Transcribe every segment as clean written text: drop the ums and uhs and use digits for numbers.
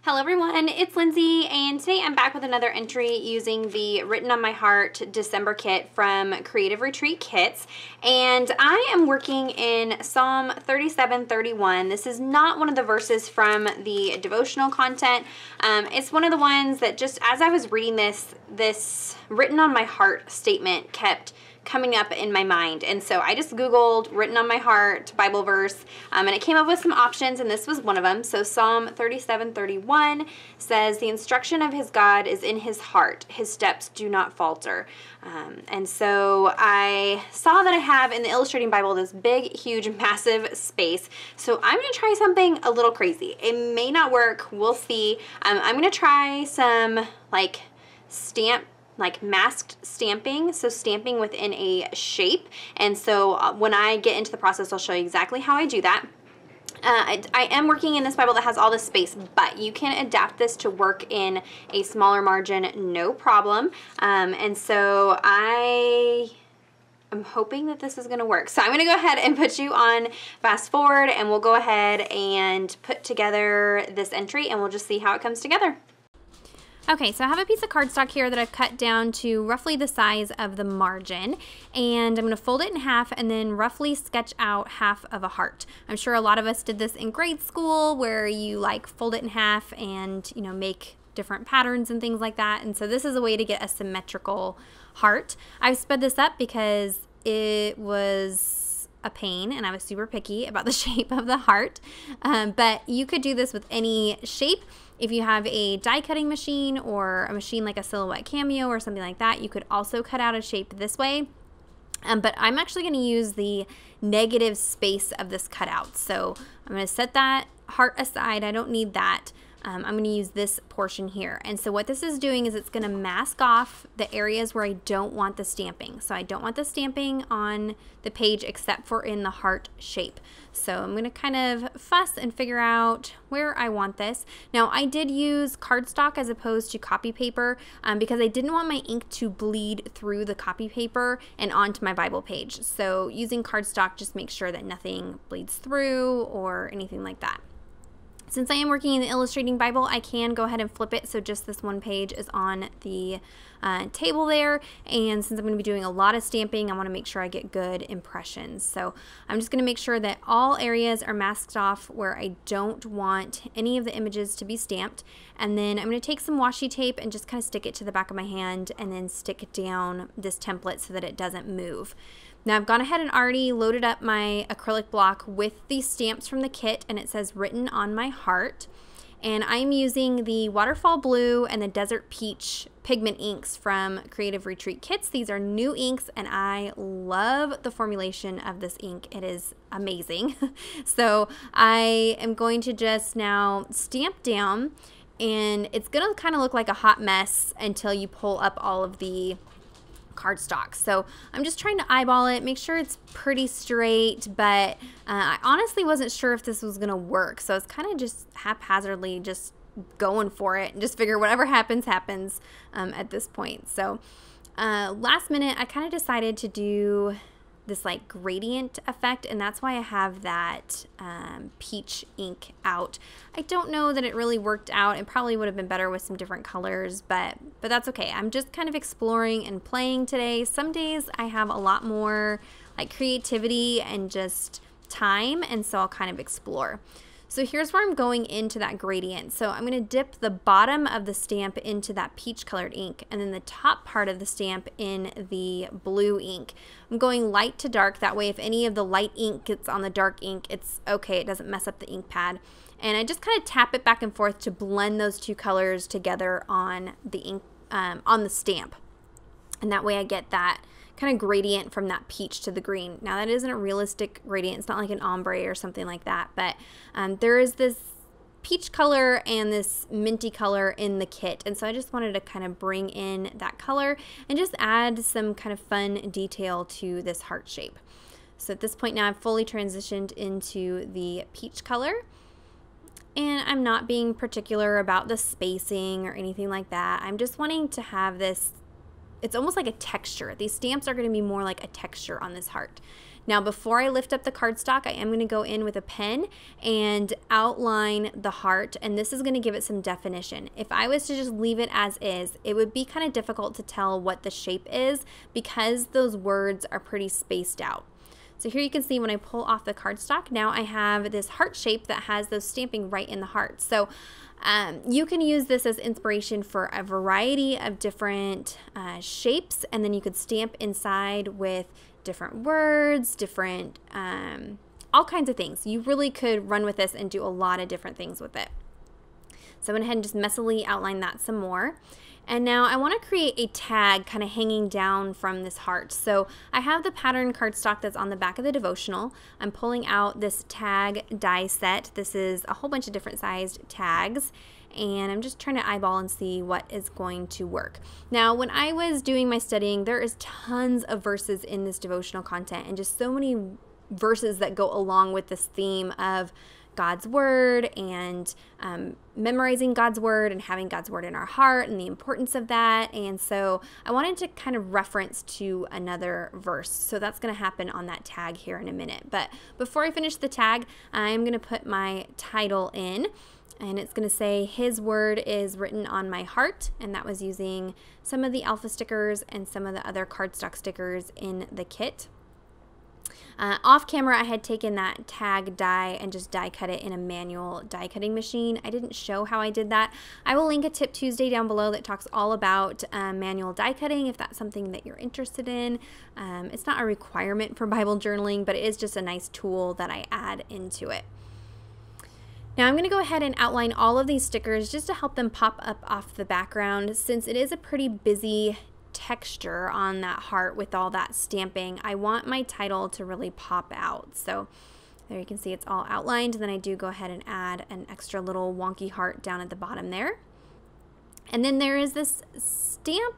Hello everyone, it's Lindsay, and today I'm back with another entry using the Written on My Heart December kit from Creative Retreat Kits, and I am working in Psalm 37:31. This is not one of the verses from the devotional content. It's one of the ones that just as I was reading this Written on My Heart statement kept coming up in my mind, and so I just googled Written on My Heart Bible verse, and it came up with some options, and this was one of them. So Psalm 37:31 says, "The instruction of his God is in his heart, his steps do not falter." And so I saw that I have in the Illustrating Bible this big, huge, massive space, so I'm going to try something a little crazy. It may not work, we'll see. I'm going to try some masked stamping, so stamping within a shape. And so when I get into the process, I'll show you exactly how I do that. I am working in this Bible that has all this space, but you can adapt this to work in a smaller margin, no problem. And so I'm hoping that this is going to work. So I'm going to go ahead and put you on fast forward, and we'll go ahead and put together this entry, and we'll just see how it comes together. Okay, so I have a piece of cardstock here that I've cut down to roughly the size of the margin, and I'm going to fold it in half and then roughly sketch out half of a heart. I'm sure a lot of us did this in grade school where you fold it in half and make different patterns and things like that, and so this is a way to get a symmetrical heart. I've sped this up because it was a pain and I was super picky about the shape of the heart, but you could do this with any shape. If you have a die cutting machine or a machine like a Silhouette Cameo or something like that, you could also cut out a shape this way. But I'm actually going to use the negative space of this cutout. So I'm going to set that heart aside. I don't need that. I'm going to use this portion here. And so what this is doing is it's going to mask off the areas where I don't want the stamping. So I don't want the stamping on the page except for in the heart shape. So I'm going to kind of fuss and figure out where I want this. Now I did use cardstock as opposed to copy paper because I didn't want my ink to bleed through the copy paper and onto my Bible page. So using cardstock just makes sure that nothing bleeds through or anything like that. Since I am working in the Illustrating Bible, I can go ahead and flip it so just this one page is on the table there, and since I'm going to be doing a lot of stamping, I want to make sure I get good impressions. So I'm just going to make sure that all areas are masked off where I don't want any of the images to be stamped, and then I'm going to take some washi tape and just kind of stick it to the back of my hand and then stick down this template so that it doesn't move. Now I've gone ahead and already loaded up my acrylic block with the stamps from the kit, and it says Written on My Heart. And I'm using the Waterfall Blue and the Desert Peach pigment inks from Creative Retreat Kits. These are new inks, and I love the formulation of this ink. It is amazing. So I am going to just now stamp down, and it's going to kind of look like a hot mess until you pull up all of the cardstock. So I'm just trying to eyeball it, make sure it's pretty straight, but I honestly wasn't sure if this was gonna work, so it's kind of just haphazardly just going for it and just figure whatever happens happens at this point. So last minute I kind of decided to do this gradient effect, and that's why I have that peach ink out. I don't know that it really worked out. It probably would have been better with some different colors, but that's okay. I'm just kind of exploring and playing today. Some days I have a lot more creativity and just time, and so I'll kind of explore. So here's where I'm going into that gradient. So I'm going to dip the bottom of the stamp into that peach colored ink, and then the top part of the stamp in the blue ink. I'm going light to dark, that way if any of the light ink gets on the dark ink, it's okay, it doesn't mess up the ink pad. And I just kind of tap it back and forth to blend those two colors together on the ink, on the stamp. And that way I get that kind of gradient from that peach to the green. Now that isn't a realistic gradient, it's not like an ombre or something like that, but there is this peach color and this minty color in the kit, and so I just wanted to kind of bring in that color and just add some kind of fun detail to this heart shape. So at this point now I've fully transitioned into the peach color, and I'm not being particular about the spacing or anything like that. I'm just wanting to have this, it's almost like a texture. These stamps are going to be more like a texture on this heart. Now, before I lift up the cardstock, I am going to go in with a pen and outline the heart, and this is going to give it some definition. If I was to just leave it as is, it would be kind of difficult to tell what the shape is because those words are pretty spaced out. So here you can see when I pull off the cardstock, now I have this heart shape that has those stamping right in the heart. So you can use this as inspiration for a variety of different shapes, and then you could stamp inside with different words, different, all kinds of things. You really could run with this and do a lot of different things with it. So I went ahead and just messily outline that some more. And now I want to create a tag kind of hanging down from this heart. So I have the pattern cardstock that's on the back of the devotional. I'm pulling out this tag die set. This is a whole bunch of different sized tags, and I'm just trying to eyeball and see what is going to work. Now, when I was doing my studying, there is tons of verses in this devotional content and just so many verses that go along with this theme of God's Word and memorizing God's Word and having God's Word in our heart and the importance of that. And so I wanted to kind of reference to another verse. So that's going to happen on that tag here in a minute. But before I finish the tag, I'm going to put my title in. And it's going to say, His Word is written on my heart. And that was using some of the alpha stickers and some of the other cardstock stickers in the kit. Off camera, I had taken that tag die and just die cut it in a manual die cutting machine. I didn't show how I did that. I will link a Tip Tuesday down below that talks all about manual die cutting if that's something that you're interested in. It's not a requirement for Bible journaling, but it is just a nice tool that I add into it. Now I'm going to go ahead and outline all of these stickers just to help them pop up off the background. Since it is a pretty busy texture on that heart with all that stamping, I want my title to really pop out. So there you can see it's all outlined. And then I do go ahead and add an extra little wonky heart down at the bottom there. And then there is this stamp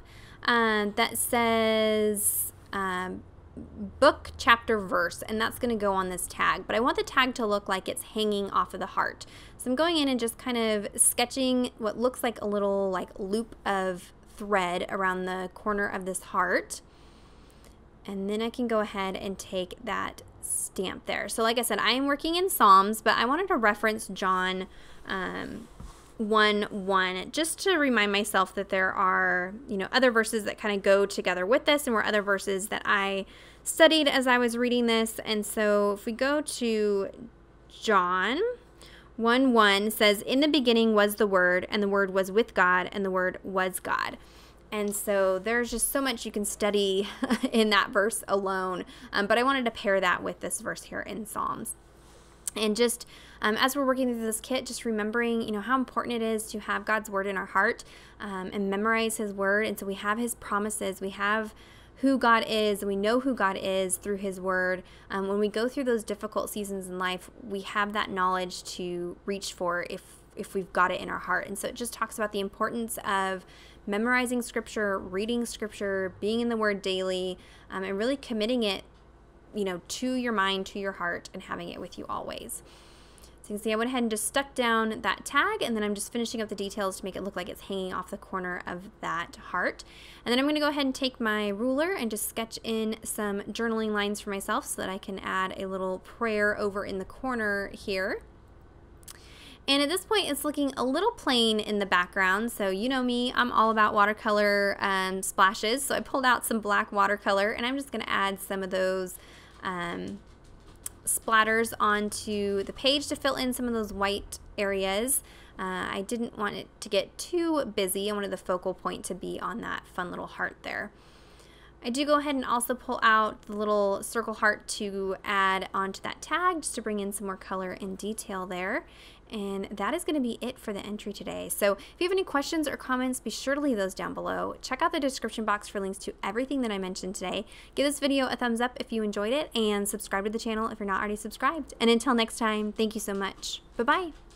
that says book, chapter, verse, and that's going to go on this tag. But I want the tag to look like it's hanging off of the heart. So I'm going in and just kind of sketching what looks like a little loop of thread around the corner of this heart, and then I can go ahead and take that stamp there. So like I said, I am working in Psalms, but I wanted to reference John 1:1 just to remind myself that there are, other verses that kind of go together with this, and were other verses that I studied as I was reading this. And so if we go to John 1:1 says, in the beginning was the Word, and the Word was with God, and the Word was God. And so there's just so much you can study in that verse alone. But I wanted to pair that with this verse here in Psalms. And just as we're working through this kit, just remembering, how important it is to have God's Word in our heart and memorize His Word. And so we have His promises. We have who God is, and we know who God is through His Word. When we go through those difficult seasons in life, we have that knowledge to reach for if we've got it in our heart. And so it just talks about the importance of memorizing Scripture, reading Scripture, being in the Word daily, and really committing it, to your mind, to your heart, and having it with you always. So you can see I went ahead and just stuck down that tag, and then I'm just finishing up the details to make it look like it's hanging off the corner of that heart. And then I'm going to go ahead and take my ruler and just sketch in some journaling lines for myself so that I can add a little prayer over in the corner here. And at this point, it's looking a little plain in the background. So you know me, I'm all about watercolor splashes. So I pulled out some black watercolor, and I'm just going to add some of those splatters onto the page to fill in some of those white areas. I didn't want it to get too busy. I wanted the focal point to be on that fun little heart there. I do go ahead and also pull out the little circle heart to add onto that tag just to bring in some more color and detail there. And that is going to be it for the entry today. So if you have any questions or comments, be sure to leave those down below. Check out the description box for links to everything that I mentioned today. Give this video a thumbs up if you enjoyed it, and subscribe to the channel if you're not already subscribed. And until next time, thank you so much. Bye-bye.